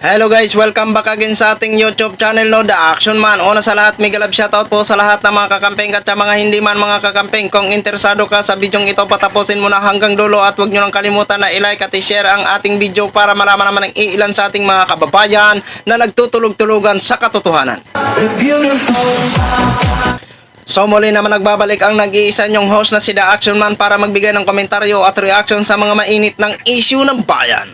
Hello guys, welcome back again sa ating YouTube channel no, The Action Man. Una sa lahat, mega love shoutout po sa lahat ng mga kakampeng at sa mga hindi man mga kakampeng. Kung interesado ka sa bidyong ito, patapusin mo na hanggang dulo at huwag nyo lang kalimutan na i-like at i-share ang ating video para malaman naman ng ilan sa ating mga kababayan na nagtutulog-tulugan sa katotohanan. So muli naman nagbabalik ang nag-iisa nyong host na si The Action Man para magbigay ng komentaryo at reaction sa mga mainit ng issue ng bayan.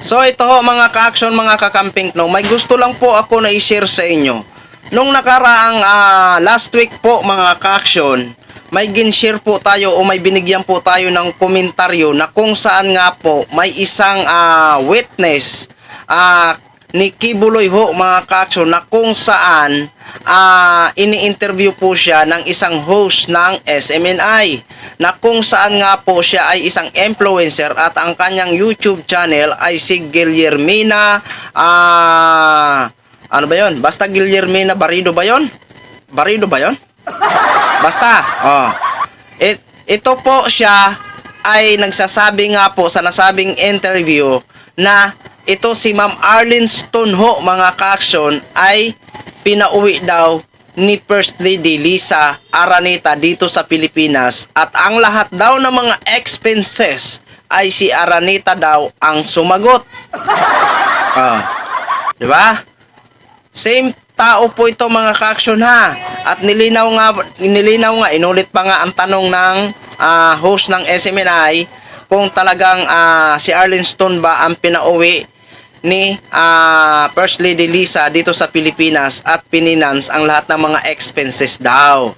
So ito ho mga ka-action, mga kakamping no, may gusto lang po ako na i-share sa inyo. Nung nakaraang last week po mga ka-action, may gin-share po tayo o may binigyan po tayo ng komentaryo na kung saan nga po may isang witness ni Kibuloy ho mga ka-action na kung saan ini-interview po siya ng isang host ng SMNI na kung saan nga po siya ay isang influencer at ang kanyang YouTube channel ay si Guillermina ano ba yon? Basta Guillermina Barido ba yon? Barido ba yon? Basta ito po siya ay nagsasabi nga po sa nasabing interview na ito si Ma'am Arlene Stone ho mga ka-action ay pinauwi daw ni First Lady Liza Araneta dito sa Pilipinas at ang lahat daw ng mga expenses ay si Araneta daw ang sumagot. Di ba? Same tao po ito mga ka-action ha. At nilinaw nga, inulit pa nga ang tanong ng host ng SMNI kung talagang si Arlene Stone ba ang pinauwi ni First Lady Liza dito sa Pilipinas at pininance ang lahat ng mga expenses daw.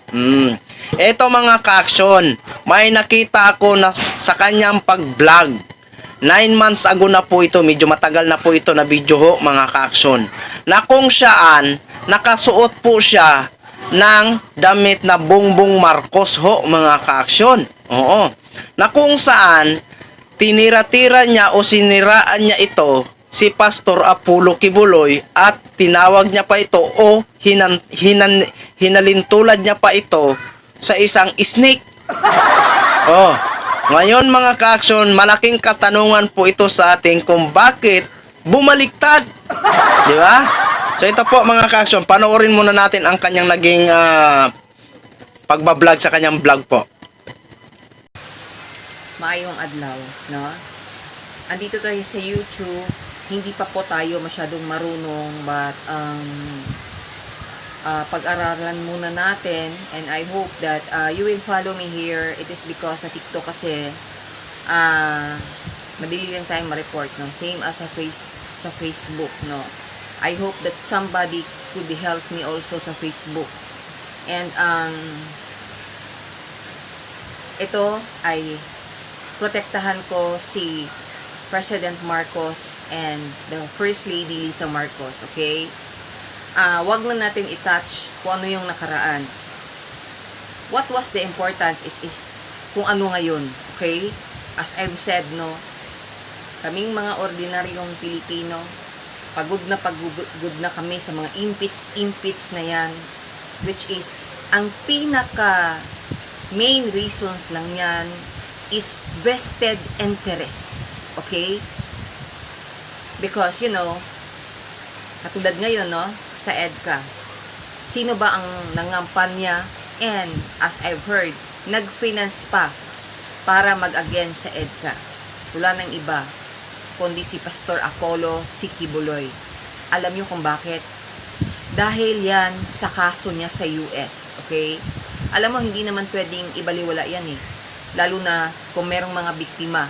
Eto mga ka-action, may nakita ako na sa kanyang pag-vlog. 9 months ago na po ito, medyo matagal na po ito na video ho mga ka-action. Na kung saan nakasuot po siya ng damit na Bongbong Marcos ho mga ka-action. Oo. Na kung saan tinira-tira niya o siniraan niya ito si Pastor Apollo Kibuloy at tinawag niya pa ito o hinalintulad niya pa ito sa isang snake. Ngayon mga ka-action, malaking katanungan po ito sa atin kung bakit bumaliktad. Di ba? So ito po mga ka-action, panoorin muna natin ang kanyang naging pagbablog sa kanyang vlog po. Maayong adlaw, no? Andito tayo sa YouTube. Hindi pa po tayo masyadong marunong but pag-aralan muna natin and I hope that you will follow me here. It is because sa TikTok kasi madali lang tayong ma-report, no? Same as sa Facebook, no? I hope that somebody could help me also sa Facebook. And ito ay protektahan ko si President Marcos and the First Lady Liza Marcos, okay? Wag na natin i-touch kung ano yung nakaraan. What was the importance is kung ano ngayon, okay? As I've said, no, kaming mga ordinaryong Pilipino, pagod na kami sa mga impeach na yan, which is, ang pinaka main reasons lang yan is vested interest. Okay? Because, you know, katulad ngayon, no, sa EDCA, sino ba ang nangampanya and, as I've heard, nag-finance pa para mag-against sa EDCA? Wala nang iba, kundi si Pastor Apollo Kibuloy. Alam niyo kung bakit? Dahil yan sa kaso niya sa US, okay? Alam mo, hindi naman pwedeng ibaliwala yan eh. Lalo na kung merong mga biktima.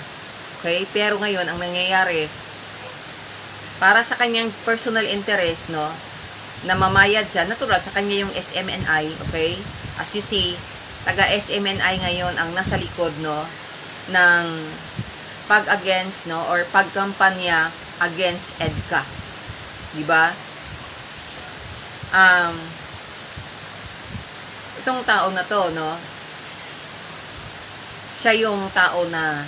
Okay? Pero ngayon, ang nangyayari, para sa kanyang personal interest, no, na mamayad siya, natural, sa kanya yung SMNI, okay? As you see, taga-SMNI ngayon ang nasa likod, no, ng pag-against, no, or pagkampanya against EDCA. Diba? Itong tao na to, no, siya yung tao na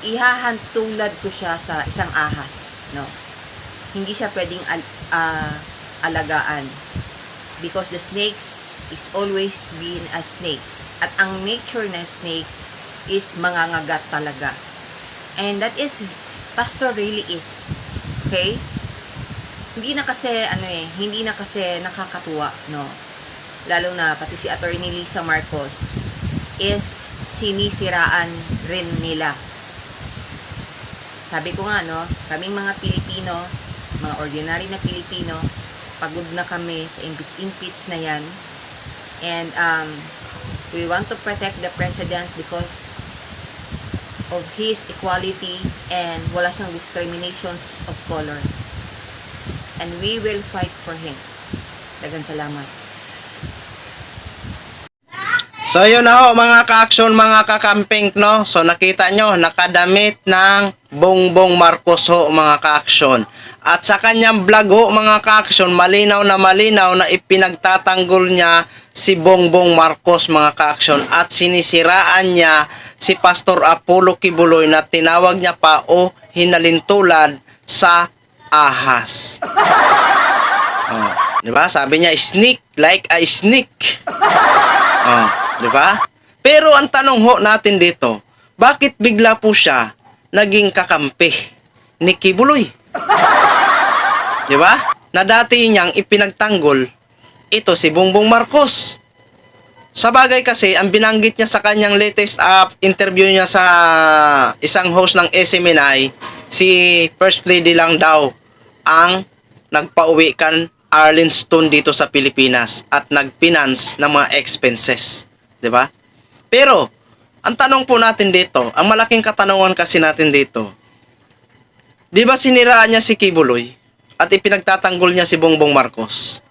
ihahantulad ko siya sa isang ahas, no? Hindi siya pwedeng alagaan because the snakes is always been as snakes at ang nature ng snakes is mangangagat talaga. And that is pastor really is. Okay? Hindi na kasi nakakatuwa, no? Lalo na pati si Attorney Lisa Marcos is sinisiraan rin nila. Sabi ko nga, no, kaming mga Pilipino, mga ordinary na Pilipino, pagod na kami sa impeach na yan. And we want to protect the president because of his equality and wala siyang discriminations of color. And we will fight for him. Dagan salamat. So yun na ho mga ka-action, mga kakamping, no? So nakita nyo, nakadamit ng Bongbong Marcos ho mga ka-action. At sa kanyang vlog ho mga ka-action, malinaw na ipinagtatanggol niya si Bongbong Marcos mga ka-action. At sinisiraan niya si Pastor Apollo Kibuloy na tinawag niya pa o hinalintulad sa ahas. Oh, di ba? Sabi niya, sneak like a snake. Oh, di ba? Pero ang tanong ho natin dito, bakit bigla po siya naging kakampi ni Kibuloy? Di ba? Na dati niyang ipinagtanggol ito si Bongbong Marcos. Sa bagay kasi, ang binanggit niya sa kanyang latest interview niya sa isang host ng SMNI, si First Lady lang daw ang nagpauwi kan Arlington dito sa Pilipinas at nagfinance ng mga expenses, 'di ba? Pero ang tanong po natin dito, ang malaking katanungan kasi natin dito, 'di ba siniraan niya si Kibuloy at ipinagtatanggol niya si Bongbong Marcos?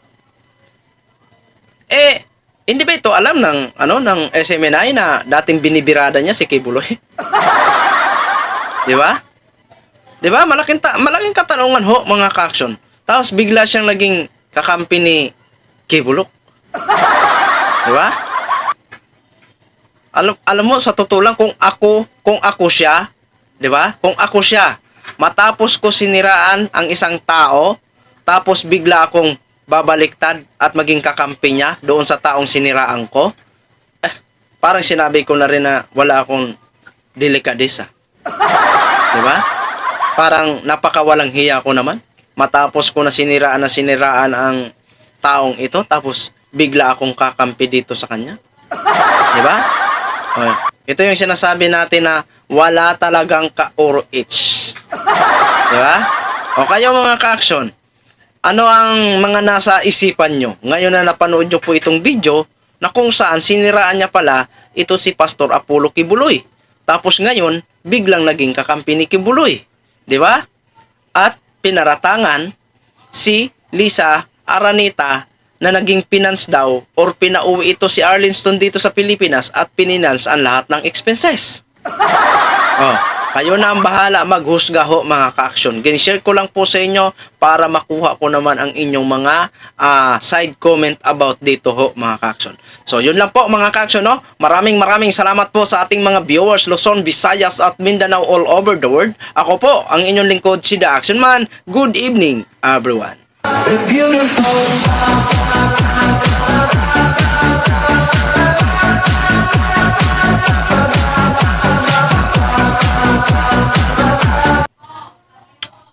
Hindi ba ito alam ng SMNI na dating binibirada niya si Kibuloy? 'Di ba? 'Di ba? Malaking katanungan ho mga ka-action. Tapos bigla siyang naging kakampi ni Kibuloy. 'Di ba? Alam mo sa totoo lang kung ako siya, 'di ba? Kung ako siya, matapos ko siniraan ang isang tao, tapos bigla akong babaliktad at maging kakampi niya doon sa taong siniraan ko. Parang sinabi ko na rin na wala akong delikadesa. 'Di ba? Parang napakawalang hiya ko naman. Matapos ko na siniraan ang taong ito, tapos bigla akong kakampi dito sa kanya. Di ba? Ito yung sinasabi natin na wala talagang ka-or-itch. Di ba? O kayo mga ka-action, ano ang mga nasa isipan nyo? Ngayon na napanood nyo po itong video na kung saan siniraan niya pala ito si Pastor Apollo Kibuloy. Tapos ngayon, biglang naging kakampi ni Kibuloy. Di ba? At pinaratangan si Lisa Araneta na naging finance daw or pinauwi ito si Arlington dito sa Pilipinas at pininance ang lahat ng expenses. Oh, kayo na ang bahala maghusga ho mga ka-action. Gin-share ko lang po sa inyo para makuha ko naman ang inyong mga side comment about dito ho mga ka-action. So yun lang po mga ka-action, no? Maraming salamat po sa ating mga viewers Luzon, Visayas at Mindanao all over the world. Ako po ang inyong lingkod si The Action Man. Good evening everyone. Beautiful.